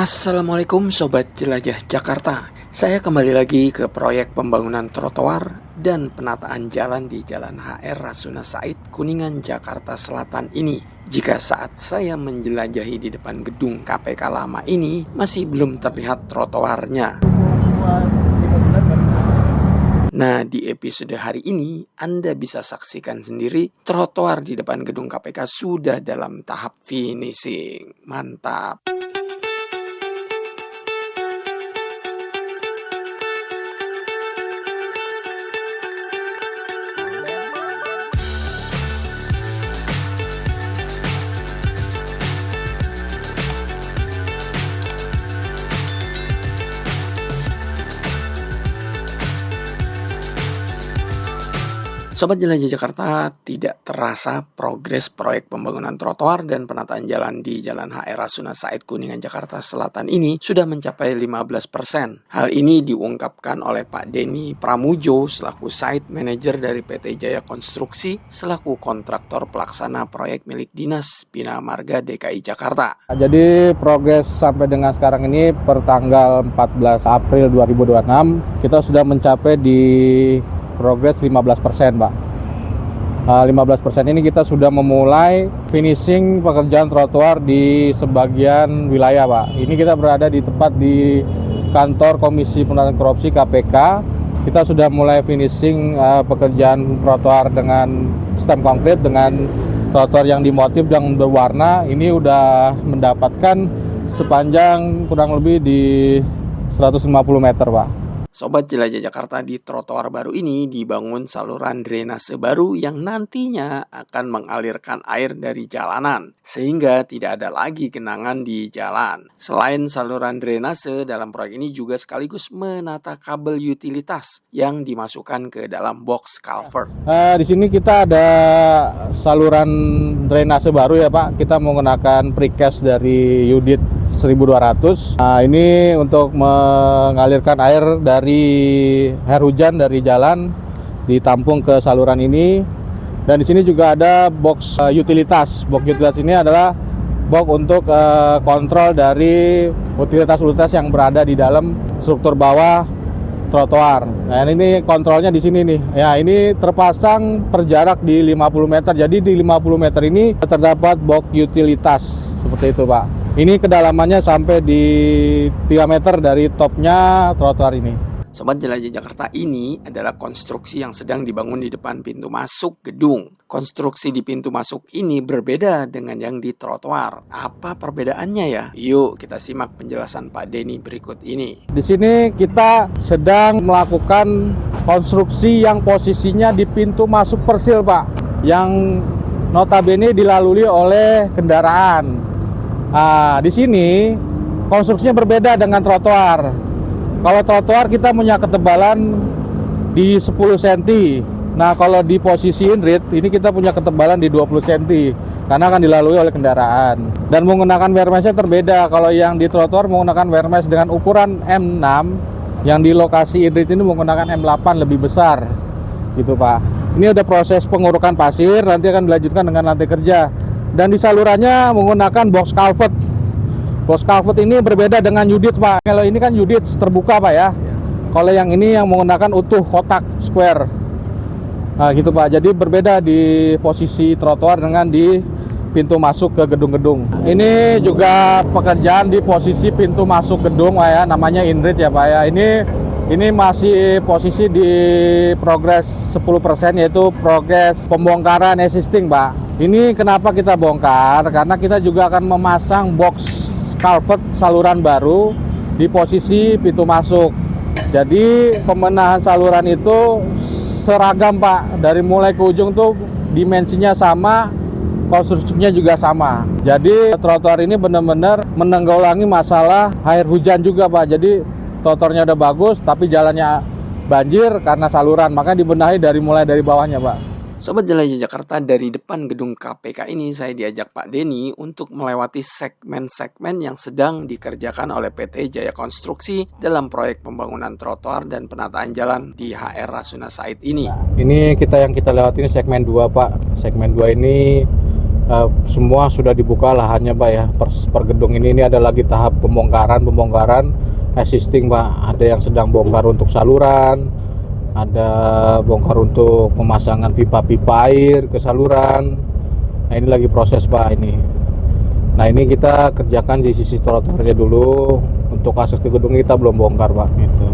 Assalamualaikum Sobat Jelajah Jakarta. Saya kembali lagi ke proyek pembangunan trotoar dan penataan jalan di Jalan HR Rasuna Said, Kuningan, Jakarta Selatan ini. Jika saat saya menjelajahi di depan gedung KPK lama ini masih belum terlihat trotoarnya. Nah, di episode hari ini Anda bisa saksikan sendiri trotoar di depan gedung KPK sudah dalam tahap finishing. Mantap. Sobat Jelajah Jakarta, tidak terasa progres proyek pembangunan trotoar dan penataan jalan di Jalan HR Rasuna Said, Kuningan, Jakarta Selatan ini sudah mencapai 15%. Hal ini diungkapkan oleh Pak Denny Pramujo selaku Site Manager dari PT Jaya Konstruksi selaku kontraktor pelaksana proyek milik Dinas Bina Marga DKI Jakarta. Jadi progres sampai dengan sekarang ini per tanggal 14 April 2026 kita sudah mencapai di progres 15%, Pak. 15% ini kita sudah memulai finishing pekerjaan trotoar di sebagian wilayah, Pak. Ini kita berada di tepat di kantor Komisi Pemberantasan Korupsi KPK. Kita sudah mulai finishing pekerjaan trotoar dengan sistem konkret, dengan trotoar yang dimotif yang berwarna. Ini udah mendapatkan sepanjang kurang lebih di 150 meter, Pak. Sobat Jelajah Jakarta, di trotoar baru ini dibangun saluran drainase baru yang nantinya akan mengalirkan air dari jalanan sehingga tidak ada lagi genangan di jalan. Selain saluran drainase, dalam proyek ini juga sekaligus menata kabel utilitas yang dimasukkan ke dalam box culvert. Di sini kita ada saluran drainase baru ya, Pak. Kita menggunakan precast dari Udit 1200. Ini untuk mengalirkan air dari air hujan dari jalan ditampung ke saluran ini. Dan di sini juga ada box utilitas. Box utilitas ini adalah box untuk kontrol dari utilitas-utilitas yang berada di dalam struktur bawah trotoar. Nah, ini kontrolnya di sini nih. Ya, ini terpasang per jarak di 50 meter. Jadi di 50 meter ini terdapat box utilitas seperti itu, Pak. Ini kedalamannya sampai di 3 meter dari topnya trotoar ini. Sobat Jelajah Jakarta, ini adalah konstruksi yang sedang dibangun di depan pintu masuk gedung. Konstruksi di pintu masuk ini berbeda dengan yang di trotoar. Apa perbedaannya ya? Yuk kita simak penjelasan Pak Denny berikut ini. Di sini kita sedang melakukan konstruksi yang posisinya di pintu masuk persil, Pak. Yang notabene dilalui oleh kendaraan. Di sini konstruksinya berbeda dengan trotoar. Kalau trotoar kita punya ketebalan di 10 cm. Nah, kalau di posisi inrit ini kita punya ketebalan di 20 cm karena akan dilalui oleh kendaraan. Dan menggunakan wear mesh-nya terbeda. Kalau yang di trotoar menggunakan wear mesh dengan ukuran M6, yang di lokasi inrit ini menggunakan M8 lebih besar. Gitu, Pak. Ini ada proses pengurukan pasir, nanti akan dilanjutkan dengan lantai kerja. Dan di salurannya menggunakan box culvert. Box culvert ini berbeda dengan Udit, Pak. Kalau ini kan Udit terbuka, Pak ya. Kalau yang ini yang menggunakan utuh kotak square. Nah, gitu, Pak. Jadi berbeda di posisi trotoar dengan di pintu masuk ke gedung-gedung. Ini juga pekerjaan di posisi pintu masuk gedung, Pak ya. Namanya inrit ya, Pak ya. Ini masih posisi di progres 10%, yaitu progres pembongkaran existing, Pak. Ini kenapa kita bongkar? Karena kita juga akan memasang box culvert saluran baru di posisi pintu masuk. Jadi pembenahan saluran itu seragam, Pak. Dari mulai ke ujung tuh dimensinya sama, konstruksinya juga sama. Jadi trotoar ini benar-benar menanggulangi masalah air hujan juga, Pak. Jadi trotoarnya udah bagus, tapi jalannya banjir karena saluran. Maka dibenahi mulai dari bawahnya, Pak. Sobat Jelajah Jakarta, dari depan gedung KPK ini saya diajak Pak Denny untuk melewati segmen-segmen yang sedang dikerjakan oleh PT Jaya Konstruksi dalam proyek pembangunan trotoar dan penataan jalan di HR Rasuna Said ini. Ini yang kita lewati ini segmen 2, Pak. Segmen 2 ini semua sudah dibuka lahannya Pak ya, per gedung ini ada lagi tahap pembongkaran existing Pak. Ada yang sedang bongkar untuk saluran, ada bongkar untuk pemasangan pipa-pipa air ke saluran. Nah ini lagi proses Pak ini. Nah ini kita kerjakan di sisi trotoarnya dulu, untuk akses ke gedung kita belum bongkar Pak gitu.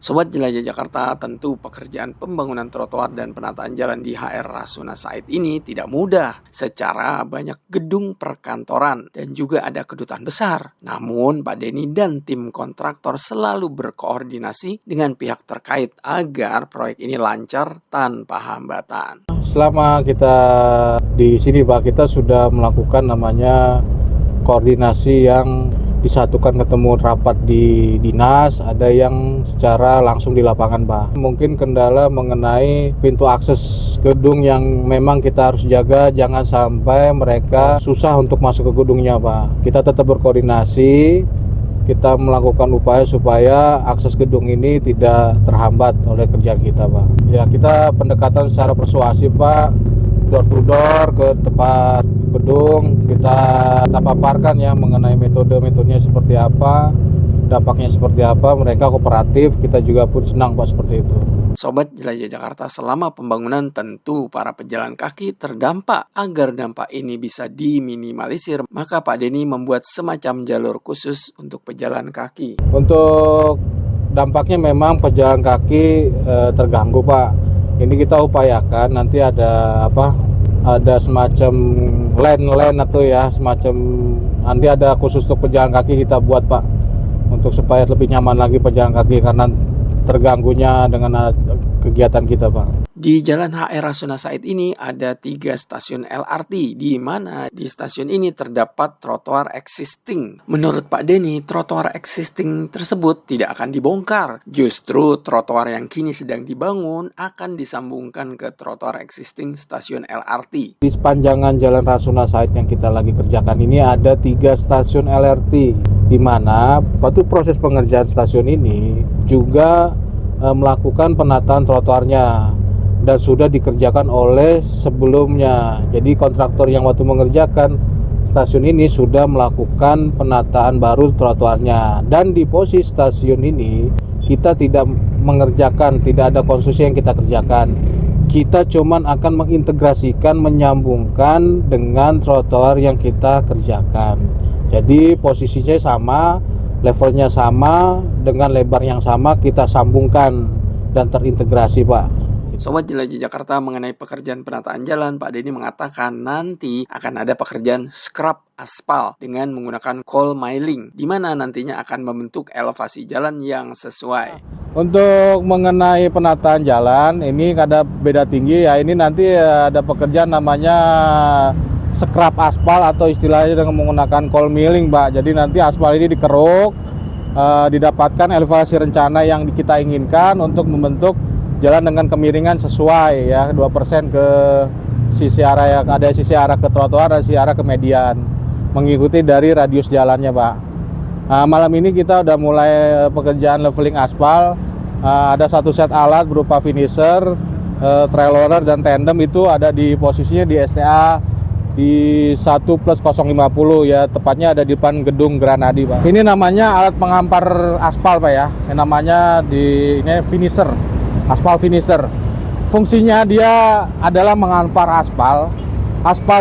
Sobat Jelajah Jakarta, tentu pekerjaan pembangunan trotoar dan penataan jalan di HR Rasuna Said ini tidak mudah. Secara banyak gedung perkantoran dan juga ada kedutaan besar. Namun Pak Denny dan tim kontraktor selalu berkoordinasi dengan pihak terkait agar proyek ini lancar tanpa hambatan. Selama kita di sini Pak, kita sudah melakukan namanya koordinasi yang disatukan, ketemu rapat di dinas, ada yang secara langsung di lapangan Pak. Mungkin kendala mengenai pintu akses gedung yang memang kita harus jaga, jangan sampai mereka susah untuk masuk ke gedungnya Pak. Kita tetap berkoordinasi, kita melakukan upaya supaya akses gedung ini tidak terhambat oleh kerjaan kita Pak. Ya kita pendekatan secara persuasif Pak, door to door ke tempat gedung, kita paparkan ya mengenai metodenya seperti apa, dampaknya seperti apa. Mereka kooperatif, kita juga pun senang Pak seperti itu. Sobat Jelajah Jakarta, selama pembangunan tentu para pejalan kaki terdampak. Agar dampak ini bisa diminimalisir, maka Pak Denny membuat semacam jalur khusus untuk pejalan kaki. Untuk dampaknya memang pejalan kaki terganggu Pak. Ini kita upayakan nanti ada semacam lane atau ya semacam, nanti ada khusus untuk pejalan kaki kita buat Pak, untuk supaya lebih nyaman lagi pejalan kaki karena terganggunya dengan kegiatan kita Pak. Di Jalan HR Rasuna Said ini ada 3 stasiun LRT, di mana di stasiun ini terdapat trotoar existing. Menurut Pak Denny, trotoar existing tersebut tidak akan dibongkar. Justru trotoar yang kini sedang dibangun akan disambungkan ke trotoar existing stasiun LRT. Di sepanjangan Jalan Rasuna Said yang kita lagi kerjakan ini ada 3 stasiun LRT, di mana waktu proses pengerjaan stasiun ini juga melakukan penataan trotoarnya dan sudah dikerjakan oleh sebelumnya. Jadi kontraktor yang waktu mengerjakan stasiun ini sudah melakukan penataan baru trotoarnya, dan di posisi stasiun ini kita tidak mengerjakan, tidak ada konstruksi yang kita kerjakan. Kita cuman akan mengintegrasikan, menyambungkan dengan trotoar yang kita kerjakan. Jadi posisinya sama, levelnya sama, dengan lebar yang sama, kita sambungkan dan terintegrasi Pak. Sobat Jelajah Jakarta, mengenai pekerjaan penataan jalan, Pak Denny mengatakan nanti akan ada pekerjaan scrap aspal dengan menggunakan coal milling, di mana nantinya akan membentuk elevasi jalan yang sesuai. Untuk mengenai penataan jalan, ini ada beda tinggi ya. Ini nanti ada pekerjaan namanya scrap aspal atau istilahnya dengan menggunakan coal milling Pak. Jadi nanti aspal ini dikeruk, didapatkan elevasi rencana yang kita inginkan untuk membentuk jalan dengan kemiringan sesuai ya, 2% ke sisi arah, yang ada sisi arah ke trotoar dan sisi arah ke median, mengikuti dari radius jalannya Pak. Malam ini kita udah mulai pekerjaan leveling aspal. Ada 1 set alat berupa finisher, trail roller dan tandem, itu ada di posisinya di STA di 1+050 ya, tepatnya ada di depan gedung Granadi Pak. Ini namanya alat pengampar aspal Pak ya, yang namanya ini finisher, aspal finisher. Fungsinya dia adalah mengampar aspal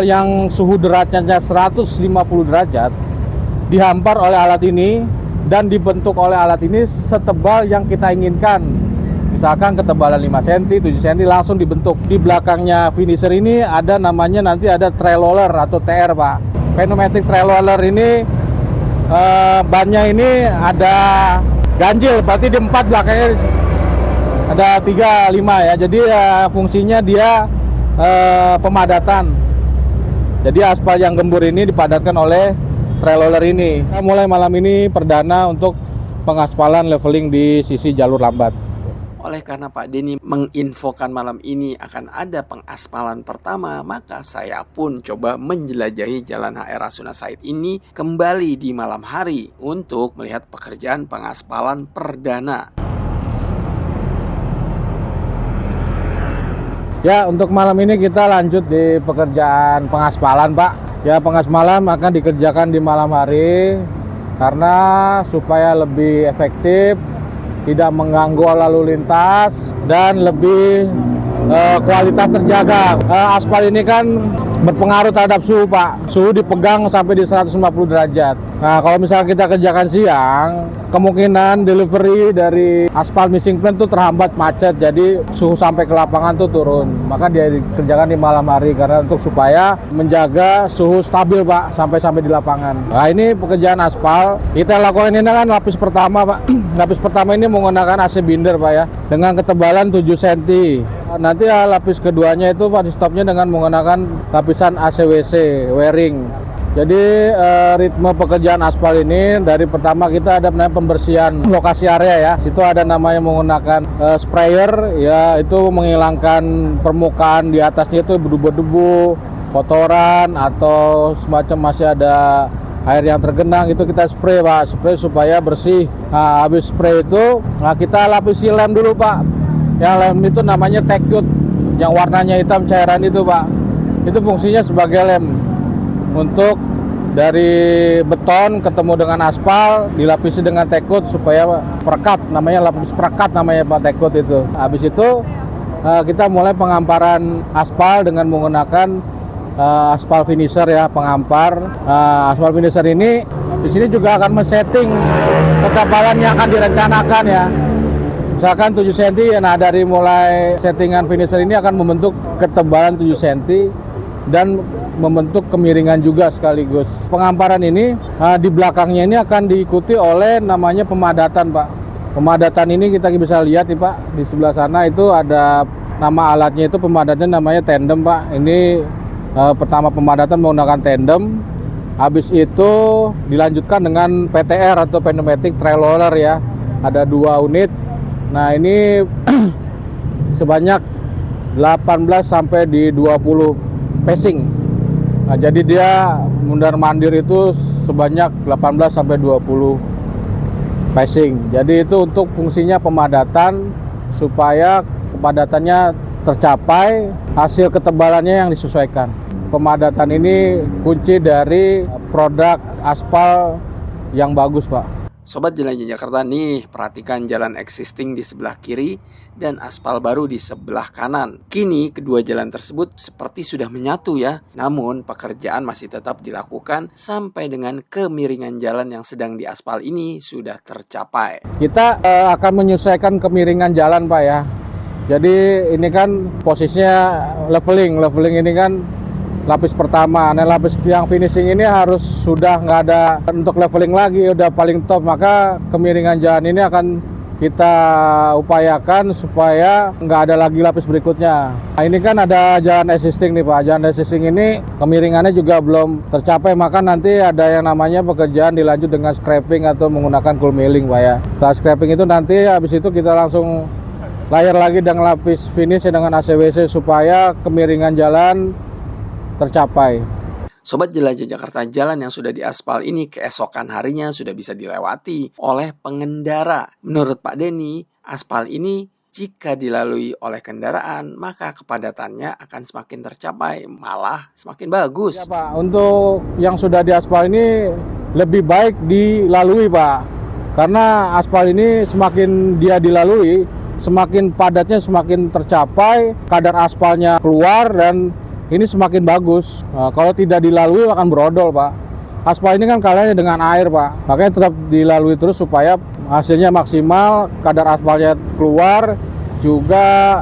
yang suhu derajatnya 150 derajat, dihampar oleh alat ini dan dibentuk oleh alat ini setebal yang kita inginkan. Misalkan ketebalan 5 cm, 7 cm, langsung dibentuk. Di belakangnya finisher ini ada namanya, nanti ada trail roller atau TR Pak. Pneumatic trail roller ini bannya ini ada ganjil, berarti di 4 belakangnya ada 3, 5 ya. Jadi fungsinya dia pemadatan. Jadi aspal yang gembur ini dipadatkan oleh trail roller ini. Kita mulai malam ini perdana untuk pengaspalan leveling di sisi jalur lambat. Oleh karena Pak Denny menginfokan malam ini akan ada pengaspalan pertama, maka saya pun coba menjelajahi Jalan HR Rasuna Said ini kembali di malam hari untuk melihat pekerjaan pengaspalan perdana. Ya, untuk malam ini kita lanjut di pekerjaan pengaspalan, Pak. Ya, pengaspalan akan dikerjakan di malam hari karena supaya lebih efektif, tidak mengganggu lalu lintas, dan lebih kualitas terjaga. Aspal ini kan berpengaruh terhadap suhu, Pak. Suhu dipegang sampai di 150 derajat. Nah, kalau misalnya kita kerjakan siang, kemungkinan delivery dari aspal missing plan tuh terhambat macet. Jadi suhu sampai ke lapangan tuh turun. Maka dia dikerjakan di malam hari karena untuk supaya menjaga suhu stabil, Pak, sampai di lapangan. Nah, ini pekerjaan aspal. Kita lakukan ini kan lapis pertama, Pak. Lapis pertama ini menggunakan AC binder, Pak, ya, dengan ketebalan 7 cm. Nanti ya, lapis keduanya itu Pak di stopnya dengan menggunakan lapisan ACWC wearing. Jadi ritme pekerjaan aspal ini dari pertama kita ada namanya pembersihan lokasi area, ya. Situ ada namanya menggunakan sprayer, ya, itu menghilangkan permukaan di atasnya itu berdebu-debu, kotoran atau semacam masih ada air yang tergenang, itu kita spray, Pak, spray supaya bersih. Nah, habis spray itu kita lapisi lem dulu, Pak. Yang lem itu namanya tekut, yang warnanya hitam cairan itu, Pak. Itu fungsinya sebagai lem untuk dari beton ketemu dengan aspal, dilapisi dengan tekut supaya perekat, namanya lapis perekat namanya, Pak, tekut itu. Habis itu kita mulai pengamparan aspal dengan menggunakan aspal finisher, ya, pengampar. Aspal finisher ini di sini juga akan men-setting ketebalan yang akan direncanakan, ya. Misalkan 7 cm, nah dari mulai settingan finisher ini akan membentuk ketebalan 7 cm dan membentuk kemiringan juga sekaligus. Pengamparan ini di belakangnya ini akan diikuti oleh namanya pemadatan, Pak. Pemadatan ini kita bisa lihat nih, Pak, di sebelah sana itu ada nama alatnya, itu pemadatnya namanya tandem, Pak. Ini pertama pemadatan menggunakan tandem, habis itu dilanjutkan dengan PTR atau pneumatic trail roller, ya. Ada 2 unit. Nah, ini sebanyak 18 sampai di 20 passing. Nah, jadi dia mundar mandir itu sebanyak 18 sampai 20 passing. Jadi itu untuk fungsinya pemadatan supaya kepadatannya tercapai, hasil ketebalannya yang disesuaikan. Pemadatan ini kunci dari produk aspal yang bagus, Pak. Sobat Jalan Jakarta nih, perhatikan jalan existing di sebelah kiri dan aspal baru di sebelah kanan. Kini kedua jalan tersebut seperti sudah menyatu, ya. Namun pekerjaan masih tetap dilakukan sampai dengan kemiringan jalan yang sedang diaspal ini sudah tercapai. Kita akan menyesuaikan kemiringan jalan, Pak, ya. Jadi ini kan posisinya leveling. Leveling ini kan lapis pertama. Nah, lapis yang finishing ini harus sudah nggak ada untuk leveling lagi, udah paling top. Maka kemiringan jalan ini akan kita upayakan supaya nggak ada lagi lapis berikutnya. Nah, ini kan ada jalan existing nih, Pak. Jalan existing ini kemiringannya juga belum tercapai, maka nanti ada yang namanya pekerjaan dilanjut dengan scraping atau menggunakan cool milling, Pak, ya. Setelah scraping itu nanti habis itu kita langsung layer lagi dengan lapis finish dengan ACWC supaya kemiringan jalan tercapai. Sobat Jelajah Jakarta, jalan yang sudah diaspal ini keesokan harinya sudah bisa dilewati oleh pengendara. Menurut Pak Denny, aspal ini jika dilalui oleh kendaraan, maka kepadatannya akan semakin tercapai, malah semakin bagus. Ya, Pak, untuk yang sudah diaspal ini lebih baik dilalui, Pak. Karena aspal ini semakin dia dilalui, semakin padatnya semakin tercapai, kadar aspalnya keluar dan ini semakin bagus. Nah, kalau tidak dilalui akan berodol, Pak. Aspal ini kan kalahnya dengan air, Pak. Makanya tetap dilalui terus supaya hasilnya maksimal, kadar aspalnya keluar, juga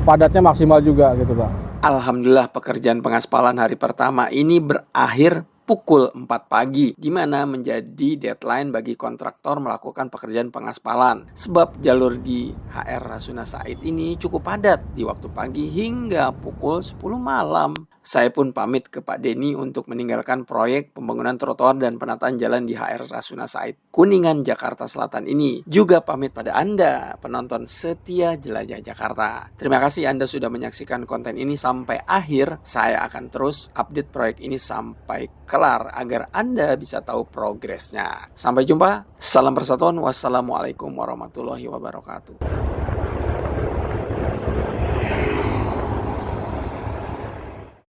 padatnya maksimal juga gitu, Pak. Alhamdulillah pekerjaan pengaspalan hari pertama ini berakhir pukul 4 pagi, di mana menjadi deadline bagi kontraktor melakukan pekerjaan pengaspalan. Sebab jalur di HR Rasuna Said ini cukup padat di waktu pagi hingga pukul 10 malam. Saya pun pamit ke Pak Denny untuk meninggalkan proyek pembangunan trotoar dan penataan jalan di HR Rasuna Said, Kuningan, Jakarta Selatan ini. Juga pamit pada Anda, penonton setia Jelajah Jakarta. Terima kasih Anda sudah menyaksikan konten ini sampai akhir. Saya akan terus update proyek ini sampai kelar agar Anda bisa tahu progresnya. Sampai jumpa. Salam persatuan. Wassalamualaikum warahmatullahi wabarakatuh.